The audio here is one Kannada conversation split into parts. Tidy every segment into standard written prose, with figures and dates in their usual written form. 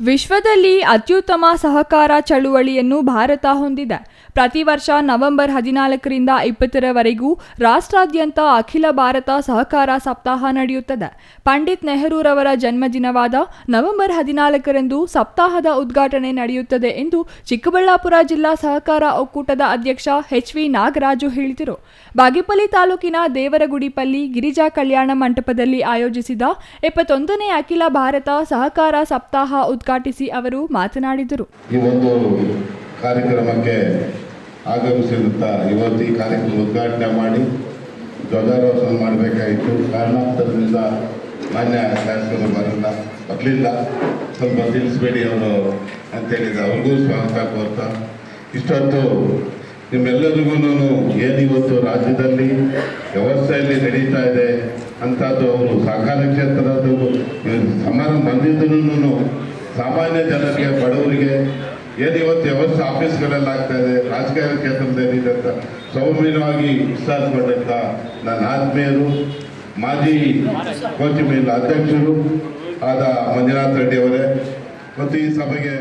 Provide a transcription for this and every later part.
ವಿಶ್ವದಲ್ಲಿ ಅತ್ಯುತ್ತಮ ಸಹಕಾರ ಚಳುವಳಿಯನ್ನು ಭಾರತ ಹೊಂದಿದೆ. ಪ್ರತಿ ವರ್ಷ ನವೆಂಬರ್ 14ರಿಂದ 20ರವರೆಗೂ ರಾಷ್ಟ್ರಾದ್ಯಂತ ಅಖಿಲ ಭಾರತ ಸಹಕಾರ ಸಪ್ತಾಹ ನಡೆಯುತ್ತದೆ. ಪಂಡಿತ್ ನೆಹರೂರವರ ಜನ್ಮದಿನವಾದ ನವೆಂಬರ್ 14ರಂದು ಸಪ್ತಾಹದ ಉದ್ಘಾಟನೆ ನಡೆಯುತ್ತದೆ ಎಂದು ಚಿಕ್ಕಬಳ್ಳಾಪುರ ಜಿಲ್ಲಾ ಸಹಕಾರ ಒಕ್ಕೂಟದ ಅಧ್ಯಕ್ಷ ಎಚ್.ವಿ. ನಾಗರಾಜು ಹೇಳಿದರು. ಬಾಗೇಪಲ್ಲಿ ತಾಲೂಕಿನ ದೇವರಗುಡಿಪಲ್ಲಿ ಗಿರಿಜಾ ಕಲ್ಯಾಣ ಮಂಟಪದಲ್ಲಿ ಆಯೋಜಿಸಿದ 71ನೇ ಅಖಿಲ ಭಾರತ ಸಹಕಾರ ಸಪ್ತಾಹ ಉದ್ಘಾಟಿಸಿ ಅವರು ಮಾತನಾಡಿದರು. ಈ ಒಂದು ಕಾರ್ಯಕ್ರಮಕ್ಕೆ ಆಗಮಿಸಿರುತ್ತಾ ಇವತ್ತು ಈ ಕಾರ್ಯಕ್ರಮ ಉದ್ಘಾಟನೆ ಮಾಡಿ ಧ್ವಜಾರೋಹಣ ಮಾಡಬೇಕಾಯಿತು. ಕಾರಣಾಂತರದಿಂದ ಮಾನ್ಯ ಶಾಸಕರು ಬರಲಿಲ್ಲ, ಸ್ವಲ್ಪ ತಿಳಿಸಬೇಡಿ ಅವರು ಅಂತೇಳಿದ ಅವ್ರಿಗೂ ಸ್ವಾಗತ ಕೋರ್ತಾ, ಇಷ್ಟೊತ್ತು ನಿಮ್ಮೆಲ್ಲರಿಗೂ ಏನಿವತ್ತು ರಾಜ್ಯದಲ್ಲಿ ವ್ಯವಸ್ಥೆಯಲ್ಲಿ ನಡೀತಾ ಇದೆ ಅಂಥದ್ದು ಅವರು ಸಹಕಾರ ಕ್ಷೇತ್ರದ ಸಮಾರಂಭ ಬಂದಿದ್ದೂ ಸಾಮಾನ್ಯ ಜನರಿಗೆ, ಬಡವರಿಗೆ ಏನಿವತ್ತು ವ್ಯವಸ್ಥೆ ಆಫೀಸ್ಗಳೆಲ್ಲ ಆಗ್ತಾ ಇದೆ, ರಾಜಕೀಯ ಕ್ಷೇತ್ರದಲ್ಲಿ ಅಂತ ಸೌಮ್ಯವಾಗಿ ವಿಶ್ವಾಸಗೊಂಡಂಥ ನನ್ನ ಆತ್ಮೀಯರು, ಮಾಜಿ ಕೋಚಿ ಮಿಲ್ ಅಧ್ಯಕ್ಷರು ಆದ ಮಂಜುನಾಥ್ ರೆಡ್ಡಿ ಅವರೇ ಮತ್ತು ಈ ಸಭೆಗೆ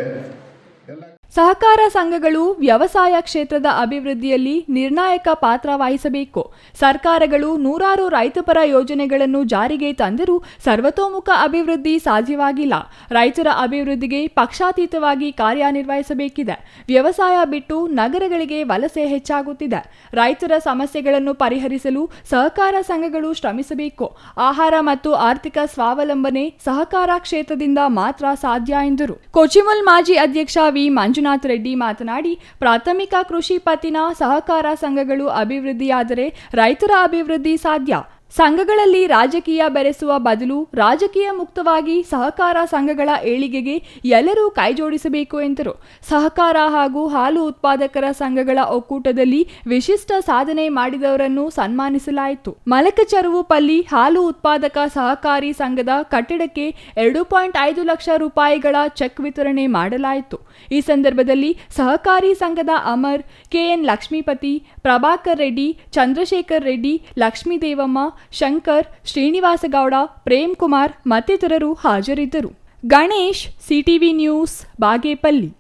ಸಹಕಾರ ಸಂಘಗಳು ವ್ಯವಸಾಯ ಕ್ಷೇತ್ರದ ಅಭಿವೃದ್ಧಿಯಲ್ಲಿ ನಿರ್ಣಾಯಕ ಪಾತ್ರ ವಹಿಸಬೇಕು. ಸರ್ಕಾರಗಳು ನೂರಾರು ರೈತಪರ ಯೋಜನೆಗಳನ್ನು ಜಾರಿಗೆ ತಂದರೂ ಸರ್ವತೋಮುಖ ಅಭಿವೃದ್ಧಿ ಸಾಧ್ಯವಾಗಿಲ್ಲ. ರೈತರ ಅಭಿವೃದ್ಧಿಗೆ ಪಕ್ಷಾತೀತವಾಗಿ ಕಾರ್ಯನಿರ್ವಹಿಸಬೇಕಿದೆ. ವ್ಯವಸಾಯ ಬಿಟ್ಟು ನಗರಗಳಿಗೆ ವಲಸೆ ಹೆಚ್ಚಾಗುತ್ತಿದೆ. ರೈತರ ಸಮಸ್ಯೆಗಳನ್ನು ಪರಿಹರಿಸಲು ಸಹಕಾರ ಸಂಘಗಳು ಶ್ರಮಿಸಬೇಕು. ಆಹಾರ ಮತ್ತು ಆರ್ಥಿಕ ಸ್ವಾವಲಂಬನೆ ಸಹಕಾರ ಕ್ಷೇತ್ರದಿಂದ ಮಾತ್ರ ಸಾಧ್ಯ ಎಂದರು. ಕೊಚಿಮುಲ್ ಮಾಜಿ ಅಧ್ಯಕ್ಷ ವಿ. ಮಂಜುನಾಥ್ ರೆಡ್ಡಿ ಮಾತನಾಡಿ, ಪ್ರಾಥಮಿಕ ಕೃಷಿ ಪತ್ತಿನ ಸಹಕಾರ ಸಂಘಗಳು ಅಭಿವೃದ್ಧಿಯಾದರೆ ರೈತರ ಅಭಿವೃದ್ಧಿ ಸಾಧ್ಯ. ಸಂಘಗಳಲ್ಲಿ ರಾಜಕೀಯ ಬೆರೆಸುವ ಬದಲು ರಾಜಕೀಯ ಮುಕ್ತವಾಗಿ ಸಹಕಾರ ಸಂಘಗಳ ಏಳಿಗೆಗೆ ಎಲ್ಲರೂ ಕೈಜೋಡಿಸಬೇಕು ಎಂದರು. ಸಹಕಾರ ಹಾಗೂ ಹಾಲು ಉತ್ಪಾದಕರ ಸಂಘಗಳ ಒಕ್ಕೂಟದಲ್ಲಿ ವಿಶಿಷ್ಟ ಸಾಧನೆ ಮಾಡಿದವರನ್ನು ಸನ್ಮಾನಿಸಲಾಯಿತು. ಮಲಕಚರುವುಪಲ್ಲಿ ಹಾಲು ಉತ್ಪಾದಕ ಸಹಕಾರಿ ಸಂಘದ ಕಟ್ಟಡಕ್ಕೆ 2.5 ಲಕ್ಷ ರೂಪಾಯಿಗಳ ಚೆಕ್ ವಿತರಣೆ ಮಾಡಲಾಯಿತು. ಈ ಸಂದರ್ಭದಲ್ಲಿ ಸಹಕಾರಿ ಸಂಘದ ಅಮರ್, ಕೆಎನ್ ಲಕ್ಷ್ಮೀಪತಿ, ಪ್ರಭಾಕರ್ ರೆಡ್ಡಿ, ಚಂದ್ರಶೇಖರ್ ರೆಡ್ಡಿ, ಲಕ್ಷ್ಮೀದೇವಮ್ಮ, ಶಂಕರ್, ಶ್ರೀನಿವಾಸಗೌಡ, ಪ್ರೇಮ್ ಕುಮಾರ್ ಮತ್ತಿತರರು ಹಾಜರಿದ್ದರು. Ganesh, CTV news, Bagepalli.